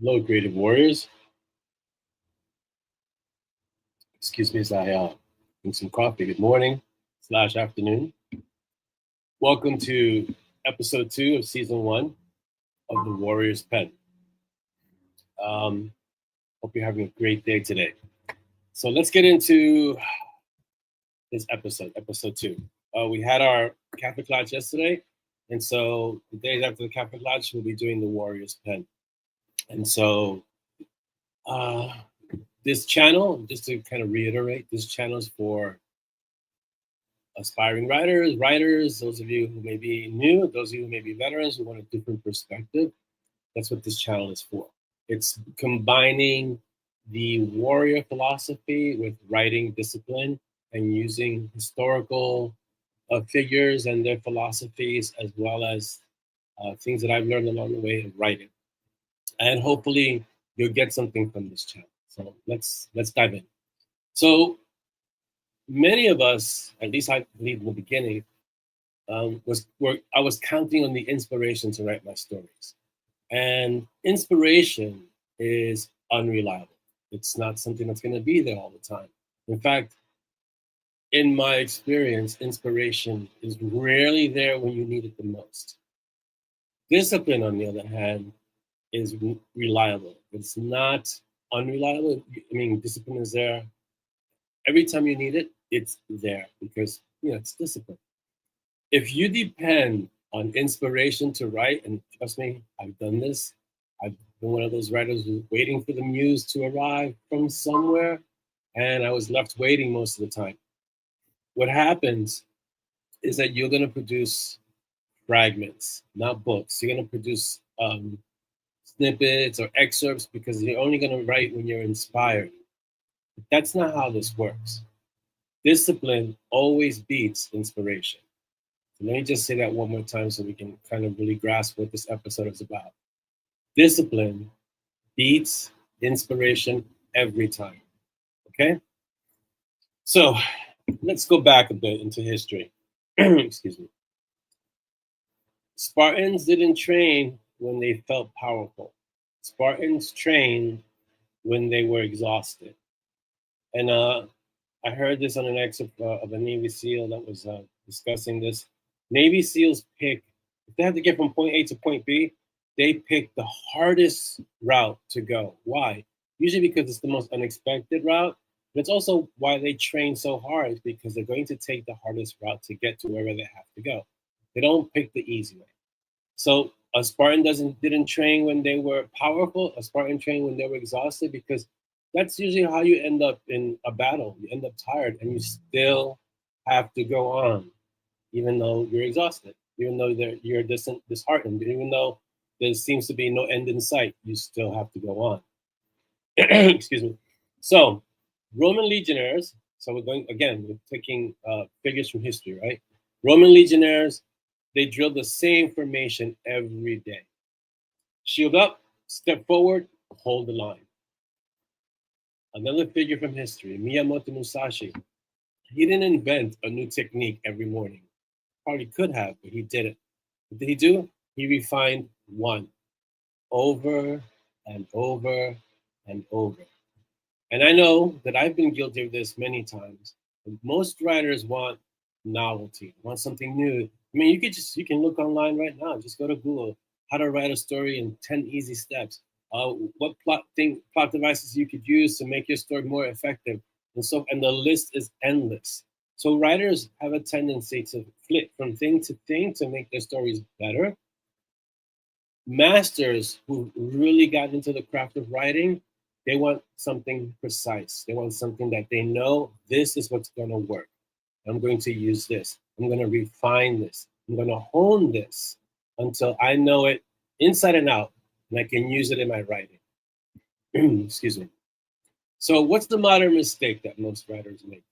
Hello, creative warriors. Excuse me as I drink some coffee. Good morning slash afternoon. Welcome to episode 2 of season 1 of the Warrior's Pen. Hope you're having a great day today. So let's get into this episode 2. We had our Catholic Lodge yesterday, and so the days after the Catholic Lodge, we'll be doing the Warrior's Pen. And so uh, this channel, just to kind of reiterate, this channel is for aspiring writers, those of you who may be new, those of you who may be veterans who want a different perspective. That's what this channel is for. It's combining the warrior philosophy with writing discipline and using historical figures and their philosophies, as well as things that I've learned along the way of writing. And hopefully you'll get something from this channel. So let's dive in. So many of us, at least I believe in the beginning, I was counting on the inspiration to write my stories, and inspiration is unreliable. It's not something that's going to be there all the time. In fact, in my experience, inspiration is rarely there when you need it the most. Discipline, on the other hand, is reliable. It's not unreliable. I mean, discipline is there every time you need it. It's there because it's discipline. If you depend on inspiration to write, and trust me, I've done this. I've been one of those writers who's waiting for the muse to arrive from somewhere, and I was left waiting most of the time. What happens is that you're going to produce fragments, not books. You're going to produce snippets or excerpts because you're only going to write when you're inspired. But that's not how this works. Discipline always beats inspiration. So let me just say that one more time so we can kind of really grasp what this episode is about. Discipline beats inspiration every time. Okay? So let's go back a bit into history. Excuse me. Spartans didn't train when they felt powerful. Spartans trained when they were exhausted. And I heard this on an excerpt of a Navy SEAL that was discussing this. Navy SEALs pick, if they have to get from point A to point B, they pick the hardest route to go. Why? Usually because it's the most unexpected route, but it's also why they train so hard, because they're going to take the hardest route to get to wherever they have to go. They don't pick the easy way. So a Spartan didn't train when they were powerful. A Spartan trained when they were exhausted, because that's usually how you end up in a battle. You end up tired, and you still have to go on, even though you're exhausted, even though you're disheartened, even though there seems to be no end in sight. You still have to go on. Excuse me. So, Roman legionnaires. So we're going again. We're taking figures from history, right? Roman legionnaires. They drilled the same formation every day. Shield up, step forward, hold the line. Another figure from history, Miyamoto Musashi. He didn't invent a new technique every morning. Probably could have, but he didn't. What did he do? He refined one over and over and over. And I know that I've been guilty of this many times. Most writers want novelty, want something new. I mean, you can look online right now. Just go to Google, how to write a story in 10 easy steps. What plot devices you could use to make your story more effective, and the list is endless. So writers have a tendency to flip from thing to thing to make their stories better. Masters who really got into the craft of writing, they want something precise. They want something that they know, this is what's going to work. I'm going to use this. I'm going to refine this. I'm going to hone this until I know it inside and out, and I can use it in my writing. Excuse me. So what's the modern mistake that most writers make?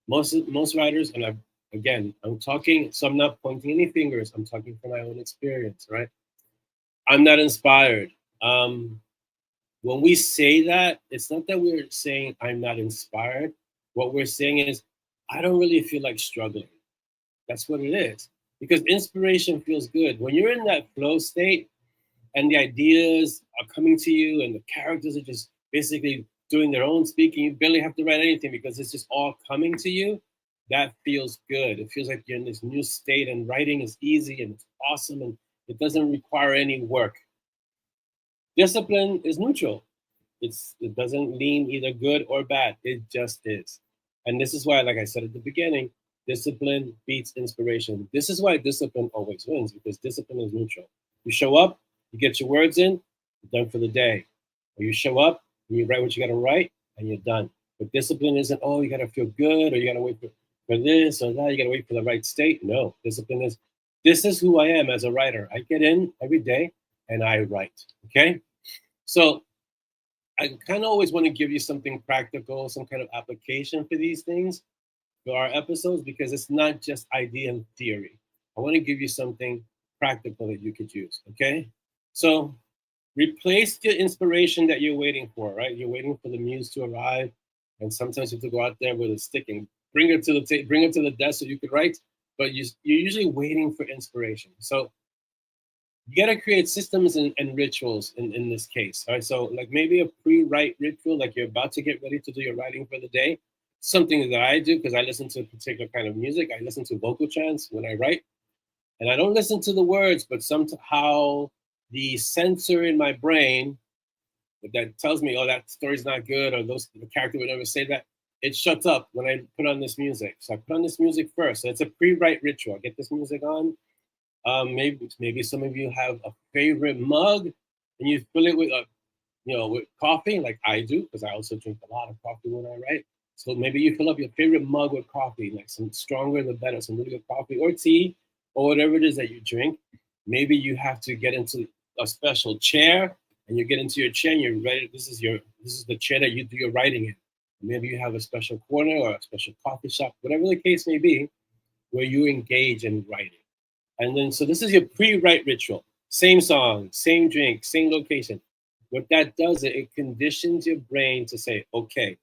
Most writers, and I'm talking, so I'm not pointing any fingers. I'm talking from my own experience, right? I'm not inspired. When we say that, it's not that we're saying I'm not inspired. What we're saying is, I don't really feel like struggling. That's what it is. Because inspiration feels good. When you're in that flow state, and the ideas are coming to you, and the characters are just basically doing their own speaking. You barely have to write anything because it's just all coming to you. That feels good. It feels like you're in this new state, and writing is easy and it's awesome, and it doesn't require any work. Discipline is neutral. It doesn't lean either good or bad. It just is. And this is why, like I said at the beginning, discipline beats inspiration. This is why discipline always wins, because discipline is neutral. You show up, you get your words in, you're done for the day. Or you show up and you write what you gotta write, and you're done. But discipline isn't, oh, you gotta feel good, or you gotta wait for this or that, you gotta wait for the right state. No, discipline is, this is who I am as a writer. I get in every day and I write. Okay? So I kind of always want to give you something practical, some kind of application for these things for our episodes, because it's not just idea and theory. I want to give you something practical that you could use. Okay, so replace the inspiration that you're waiting for. Right, you're waiting for the muse to arrive, and sometimes you have to go out there with a stick and bring it to the bring it to the desk so you could write. But you're usually waiting for inspiration. So you got to create systems and rituals in this case. All right. So, like maybe a pre write ritual, like you're about to get ready to do your writing for the day. Something that I do because I listen to a particular kind of music. I listen to vocal chants when I write, and I don't listen to the words, but somehow the sensor in my brain that tells me, oh, that story's not good, or the character would never say that, it shuts up when I put on this music. So I put on this music first. So it's a pre write ritual. I get this music on. Maybe some of you have a favorite mug, and you fill it with with coffee, like I do, because I also drink a lot of coffee when I write. So maybe you fill up your favorite mug with coffee, like some stronger the better, some really good coffee or tea or whatever it is that you drink. Maybe you have to get into a special chair, and you get into your chair and you're ready. This is the chair that you do your writing in. Maybe you have a special corner or a special coffee shop, whatever the case may be, where you engage in writing. And then, so this is your pre-write ritual. Same song, same drink, same location. What that does, it conditions your brain to say, okay,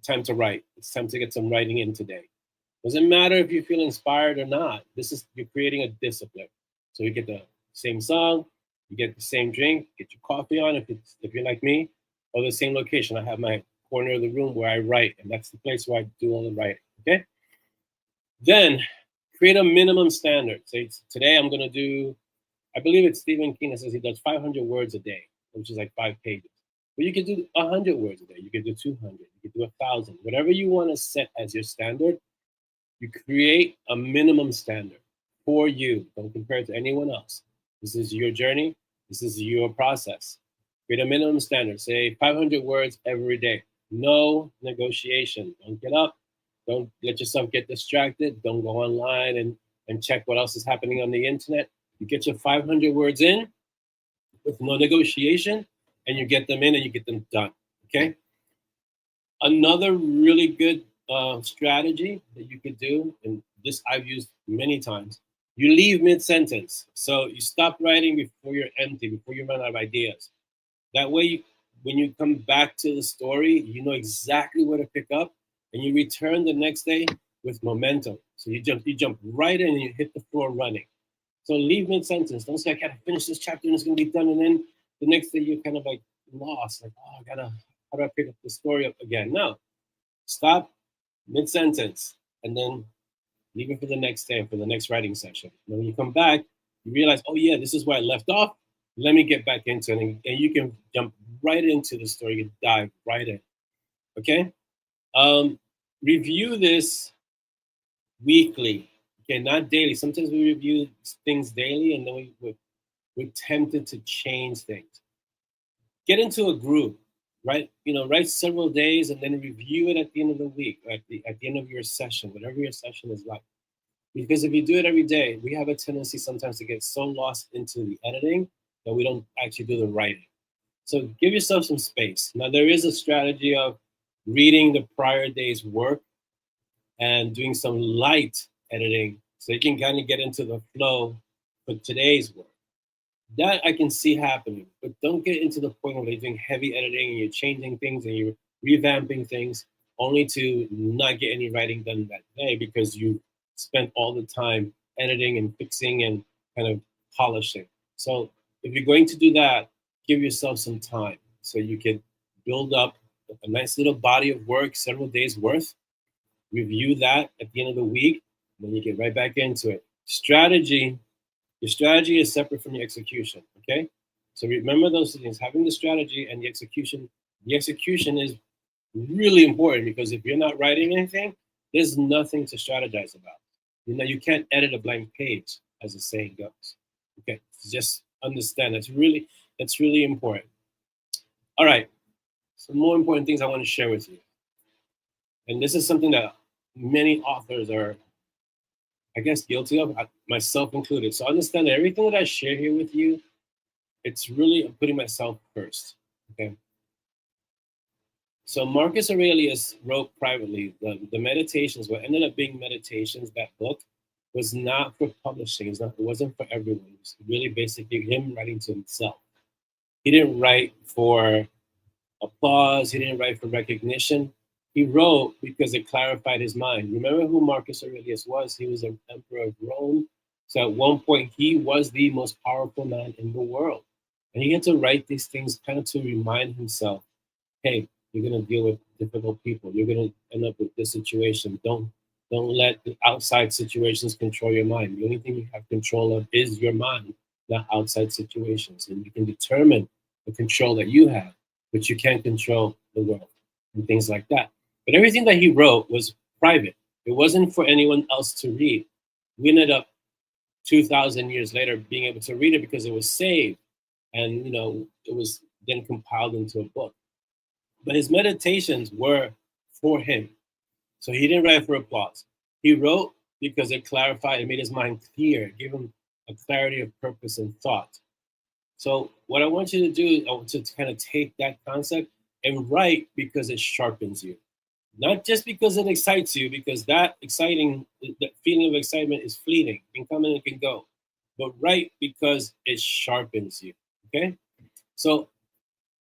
time to write. It's time to get some writing in today. Doesn't matter if you feel inspired or not. You're creating a discipline. So you get the same song, you get the same drink, get your coffee on if you're like me, or the same location. I have my corner of the room where I write, and that's the place where I do all the writing. Okay. Then create a minimum standard. Say today I'm gonna do, I believe it's Stephen King that says he does 500 words a day, which is like 5 pages. But you could do 100 words a day. You could do 200. You could do 1,000. Whatever you want to set as your standard, you create a minimum standard for you. Don't compare it to anyone else. This is your journey. This is your process. Create a minimum standard. Say 500 words every day. No negotiation. Don't get up. Don't let yourself get distracted. Don't go online and check what else is happening on the internet. You get your 500 words in with no negotiation, and you get them in and you get them done. Okay. Another really good strategy that you could do, and this I've used many times, you leave mid-sentence. So you stop writing before you're empty, before you run out of ideas. That way, when you come back to the story, you know exactly where to pick up, and you return the next day with momentum. So you jump right in and you hit the floor running. So leave mid-sentence. Don't say, I gotta finish this chapter and it's gonna be done, and then the next day you're kind of like lost, like, oh, how do I pick up the story up again? No, stop mid-sentence and then leave it for the next day, for the next writing session. And when you come back, you realize, oh yeah, this is where I left off. Let me get back into it, and you can jump right into the story. You dive right in. Okay. Review this weekly. Okay, not daily. Sometimes we review things daily, and then we're tempted to change things. Get into a group, right? Write several days and then review it at the end of the week, at the end of your session, whatever your session is like. Because if you do it every day, we have a tendency sometimes to get so lost into the editing that we don't actually do the writing. So give yourself some space. Now, there is a strategy of reading the prior day's work and doing some light editing so you can kind of get into the flow for today's work. That I can see happening, but don't get into the point where you're doing heavy editing and you're changing things and you're revamping things only to not get any writing done that day because you spent all the time editing and fixing and kind of polishing. So if you're going to do that, give yourself some time so you can build up a nice little body of work, several days worth. Review that at the end of the week, then you get right back into it. Strategy, your strategy is separate from your execution. Okay, so remember those things: having the strategy and the execution. The execution is really important because if you're not writing anything, there's nothing to strategize about. You can't edit a blank page, as the saying goes. Okay, just understand that's really important. All right, some more important things I want to share with you, and this is something that many authors are, I guess, guilty of, myself included. So understand that everything that I share here with you, it's really putting myself first. Okay. So Marcus Aurelius wrote privately the Meditations, what ended up being Meditations, that book was not for publishing. It wasn't for everyone. It was really basically him writing to himself. He didn't write for applause. He didn't write for recognition. He wrote because it clarified his mind. Remember who Marcus Aurelius was? He was an emperor of Rome. So at one point, he was the most powerful man in the world. And he had to write these things kind of to remind himself, hey, you're going to deal with difficult people. You're going to end up with this situation. Don't let the outside situations control your mind. The only thing you have control of is your mind, not outside situations. And you can determine the control that you have, but you can't control the world and things like that. But everything that he wrote was private. It wasn't for anyone else to read. We ended up 2,000 years later being able to read it because it was saved, and it was then compiled into a book. But his meditations were for him. So he didn't write for applause. He wrote because it clarified, it made his mind clear, gave him a clarity of purpose and thought. So what I want you to do, I want you to kind of take that concept and write because it sharpens you. Not just because it excites you, because that feeling of excitement is fleeting, can come and it can go. But write because it sharpens you. Okay? So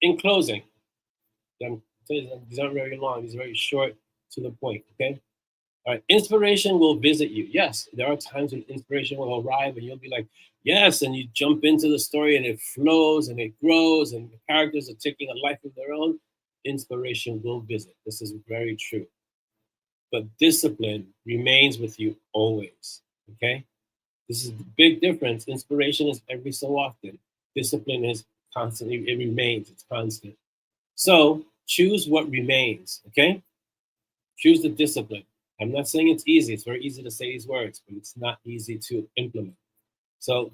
in closing, these aren't very long, these are very short, to the point. Okay? All right, inspiration will visit you. Yes, there are times when inspiration will arrive and you'll be like, yes, and you jump into the story and it flows and it grows and the characters are taking a life of their own. Inspiration will visit. This is very true. But discipline remains with you always. Okay? This is the big difference. Inspiration is every so often. Discipline is constantly, it remains, it's constant. So choose what remains. Okay? Choose the discipline. I'm not saying it's easy. It's very easy to say these words, but it's not easy to implement. So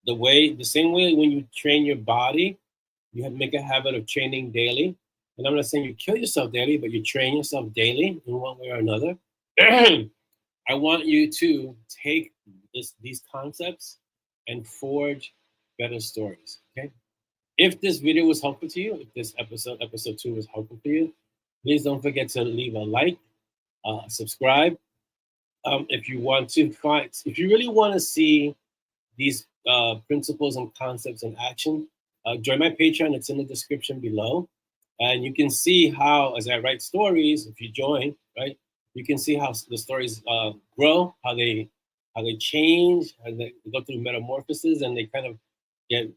the same way when you train your body, you have to make a habit of training daily. And I'm not saying you kill yourself daily, but you train yourself daily in one way or another. I want you to take these concepts and forge better stories. Okay. If this video was helpful to you, if this episode 2 was helpful for you, please don't forget to leave a like, subscribe. If you really want to see these principles and concepts in action, join my Patreon. It's in the description below, and you can see how, as I write stories, if you join, right, you can see how the stories grow, how they change, and they go through metamorphosis, and they kind of get.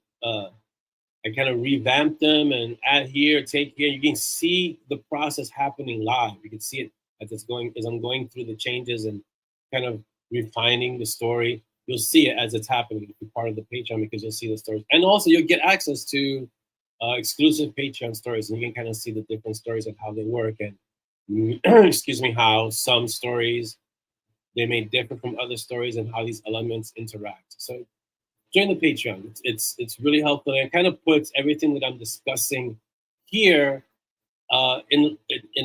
I kind of revamp them and add here, take here. You can see the process happening live. You can see it as I'm going through the changes and kind of refining the story. You'll see it as it's happening. If you're part of the Patreon, because you'll see the stories, and also you'll get access to exclusive Patreon stories, and you can kind of see the different stories and how they work, and excuse me, how some stories they may differ from other stories, and how these elements interact. So join the Patreon. It's really helpful. And it kind of puts everything that I'm discussing here in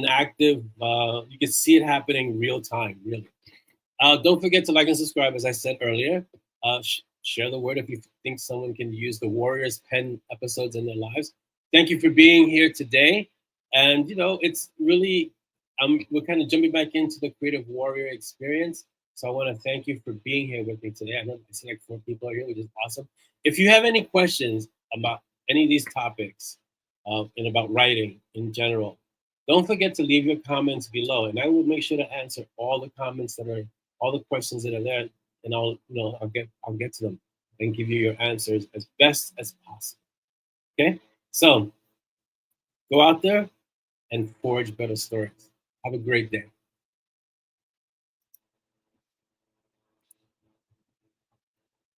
active. You can see it happening real time, really. Don't forget to like and subscribe, as I said earlier. Share the word if you think someone can use the Warriors Pen episodes in their lives. Thank you for being here today. And it's really we're kind of jumping back into the Creative Warrior experience. So I want to thank you for being here with me today. I know I see like 4 people here, which is awesome. If you have any questions about any of these topics and about writing in general, don't forget to leave your comments below, and I will make sure to answer all the comments all the questions that are there, and I'll get to them. and give you your answers as best as possible. Okay? So go out there and forge better stories. Have a great day.